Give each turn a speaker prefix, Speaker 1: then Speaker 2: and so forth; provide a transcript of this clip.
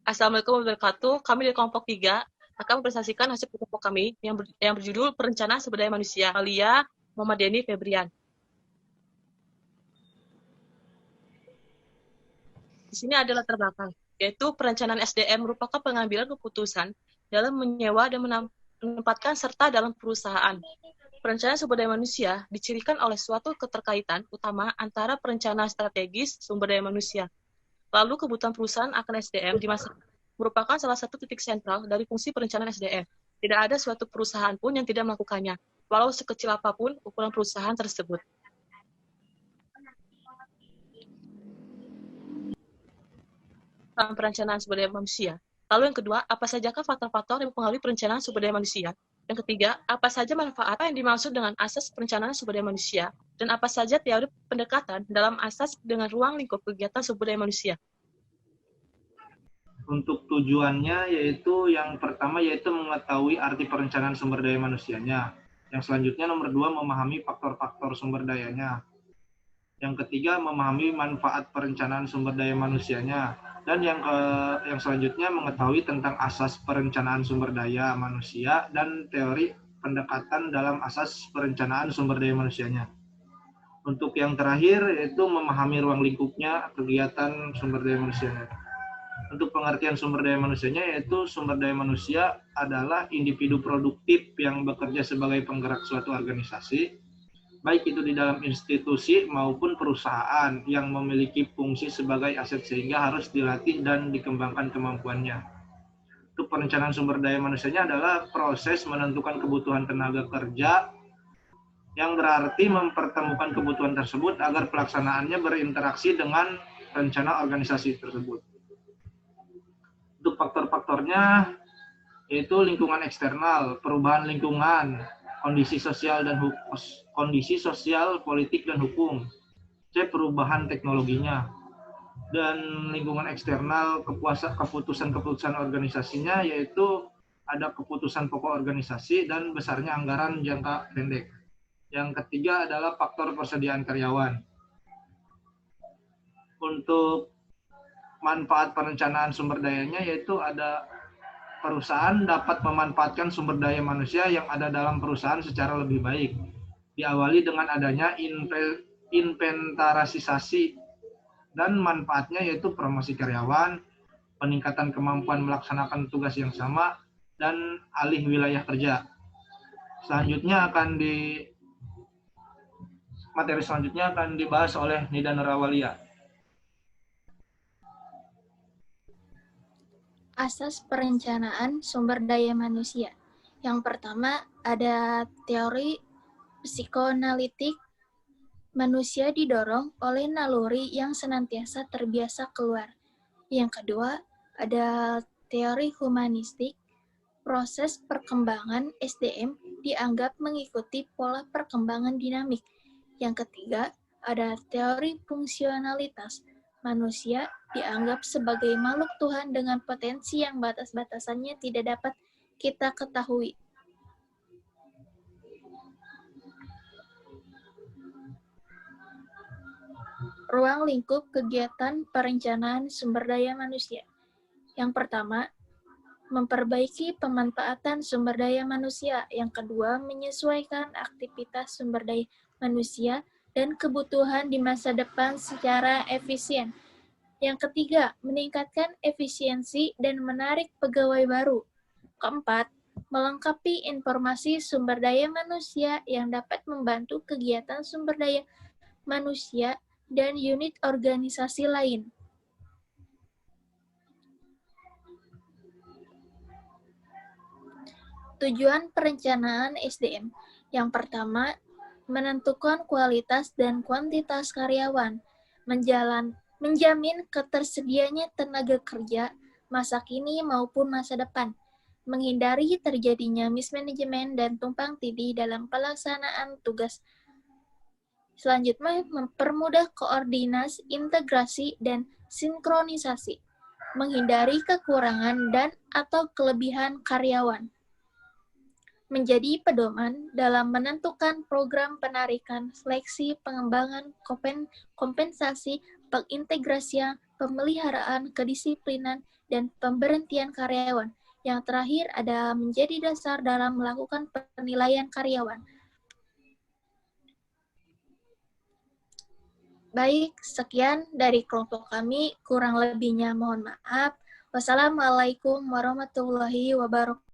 Speaker 1: Assalamualaikum warahmatullahi wabarakatuh. Kami dari kelompok 3 akan mempresentasikan hasil kelompok kami yang berjudul Perencanaan Sumber Daya Manusia. Alia Muhammad Denny Febrian. Di sini ada latar belakang, yaitu perencanaan SDM merupakan pengambilan keputusan dalam menyewa dan menempatkan serta dalam perusahaan. Perencanaan sumber daya manusia dicirikan oleh suatu keterkaitan utama antara perencanaan strategis sumber daya manusia. Lalu kebutuhan perusahaan akan SDM di masa merupakan salah satu titik sentral dari fungsi perencanaan SDM. Tidak ada suatu perusahaan pun yang tidak melakukannya, walau sekecil apapun ukuran perusahaan tersebut. Perencanaan sumber daya manusia. Lalu yang kedua, apa sajakah faktor-faktor yang mempengaruhi perencanaan sumber daya manusia? Yang ketiga, apa saja manfaat yang dimaksud dengan asas perencanaan sumber daya manusia? Dan apa saja teori pendekatan dalam asas dengan ruang lingkup kegiatan sumber daya manusia?
Speaker 2: Untuk tujuannya yaitu yang pertama yaitu mengetahui arti perencanaan sumber daya manusianya. Yang selanjutnya nomor 2 memahami faktor-faktor sumber dayanya. Yang ketiga memahami manfaat perencanaan sumber daya manusianya. Dan yang selanjutnya mengetahui tentang asas perencanaan sumber daya manusia dan teori pendekatan dalam asas perencanaan sumber daya manusianya. Untuk yang terakhir yaitu memahami ruang lingkupnya kegiatan sumber daya manusianya. Untuk pengertian sumber daya manusianya yaitu sumber daya manusia adalah individu produktif yang bekerja sebagai penggerak suatu organisasi, baik itu di dalam institusi maupun perusahaan yang memiliki fungsi sebagai aset sehingga harus dilatih dan dikembangkan kemampuannya. Untuk perencanaan sumber daya manusianya adalah proses menentukan kebutuhan tenaga kerja yang berarti mempertemukan kebutuhan tersebut agar pelaksanaannya berinteraksi dengan rencana organisasi tersebut. Untuk faktor-faktornya yaitu lingkungan eksternal, perubahan lingkungan, kondisi sosial, politik dan hukum. C. Perubahan teknologinya. Dan lingkungan eksternal, keputusan-keputusan organisasinya yaitu ada keputusan pokok organisasi dan besarnya anggaran jangka pendek. Yang ketiga adalah faktor persediaan karyawan. Untuk manfaat perencanaan sumber dayanya yaitu ada perusahaan dapat memanfaatkan sumber daya manusia yang ada dalam perusahaan secara lebih baik. Diawali dengan adanya inventarisasi dan manfaatnya yaitu promosi karyawan, peningkatan kemampuan melaksanakan tugas yang sama, dan alih wilayah kerja. Materi selanjutnya akan dibahas oleh Nida Nurawalia.
Speaker 3: Asas perencanaan sumber daya manusia. Yang pertama ada teori psikoanalitik. Manusia didorong oleh naluri yang senantiasa terbiasa keluar. Yang kedua ada teori humanistik. Proses perkembangan SDM dianggap mengikuti pola perkembangan dinamik. Yang ketiga ada teori fungsionalitas. Manusia dianggap sebagai makhluk Tuhan dengan potensi yang batas-batasannya tidak dapat kita ketahui. Ruang lingkup kegiatan perencanaan sumber daya manusia. Yang pertama, memperbaiki pemanfaatan sumber daya manusia. Yang kedua, menyesuaikan aktivitas sumber daya manusia dan kebutuhan di masa depan secara efisien. Yang ketiga, meningkatkan efisiensi dan menarik pegawai baru. Keempat, melengkapi informasi sumber daya manusia yang dapat membantu kegiatan sumber daya manusia dan unit organisasi lain. Tujuan perencanaan SDM. Yang pertama, menentukan kualitas dan kuantitas karyawan, menjamin ketersediaannya tenaga kerja masa kini maupun masa depan, menghindari terjadinya mismanajemen dan tumpang tindih dalam pelaksanaan tugas. Selanjutnya, mempermudah koordinasi, integrasi, dan sinkronisasi, menghindari kekurangan dan atau kelebihan karyawan. Menjadi pedoman dalam menentukan program penarikan, seleksi, pengembangan, kompensasi, pengintegrasian, pemeliharaan kedisiplinan, dan pemberhentian karyawan. Yang terakhir adalah menjadi dasar dalam melakukan penilaian karyawan. Baik, sekian dari kelompok kami. Kurang lebihnya mohon maaf. Wassalamualaikum warahmatullahi wabarakatuh.